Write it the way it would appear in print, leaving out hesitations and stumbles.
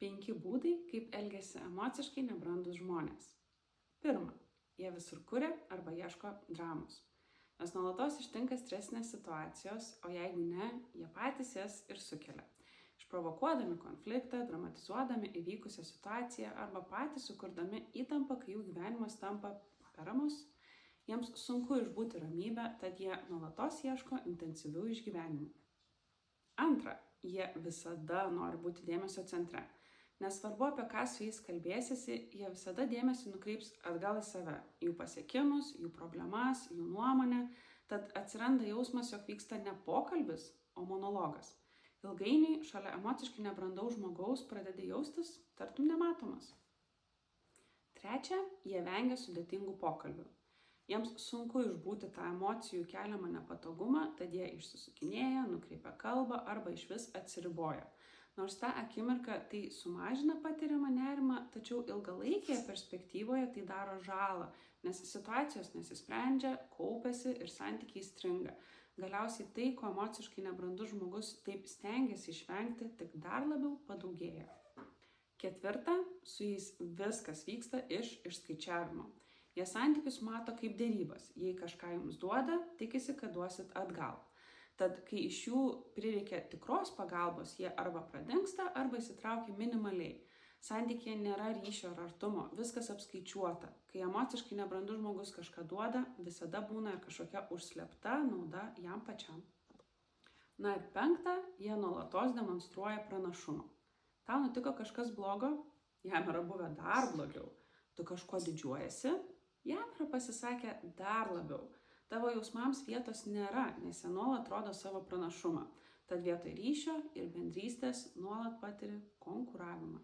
5 būdai, kaip elgiasi emociškai nebrandūs žmonės. 1. Jie visur kuria arba ieško dramos. Nes nuolatos ištinka stresinės situacijos, o jeigu ne, jie patys jas ir sukelia. Išprovokuodami konfliktą, dramatizuodami įvykusią situaciją arba patys sukurdami įtampą, kai jų gyvenimas tampa per ramus, jiems sunku išbūti ramybę, tad jie nuolatos ieško intensyvių išgyvenimų. 2. Jie visada nori būti dėmesio centre. Nesvarbu, apie ką su jais kalbėsiesi, jie visada dėmesį nukreips atgal į save, jų pasiekimus, jų problemas, jų nuomonę, tad atsiranda jausmas, jog vyksta ne pokalbis, o monologas. Ilgainiui šalia emociškai nebrandaus žmogaus pradeda jaustis tartum nematomas. 3. Jie vengia sudėtingų pokalbių. Jiems sunku išbūti tą emocijų keliamą nepatogumą, tad jie išsisukinėja, nukreipia kalbą arba išvis atsiriboja. Nors tą akimirką tai sumažina patiriamą nerimą, tačiau ilgalaikėje perspektyvoje tai daro žalą, nes situacijos nesisprendžia, kaupiasi ir santykiai stringa. Galiausiai tai, ko emociškai nebrandus žmogus taip stengiasi išvengti, tik dar labiau padaugėja. 4. Su jais viskas vyksta iš išskaičiavimo. Jie santykius mato kaip derybas. Jei kažką jums duoda, tikisi, kad duosit atgal. Tad, kai iš jų prireikia tikros pagalbos, jie arba pradingsta, arba įsitraukia minimaliai. Santykyje nėra ryšio ar artumo, viskas apskaičiuota. Kai emociškai nebrandus žmogus kažką duoda, visada būna ir kažkokia užslėpta nauda jam pačiam. Na ir 5. Jie nuolatos demonstruoja pranašumą. Tau nutiko kažkas blogo, jam yra buvę dar blogiau. Tu kažkuo didžiuojasi, jam yra pasisakę dar labiau. Tavo jausmams vietos nėra, nes jie nuolat rodo savo pranašumą. Tad vietoj ryšio ir bendrystės nuolat patiri konkuravimą.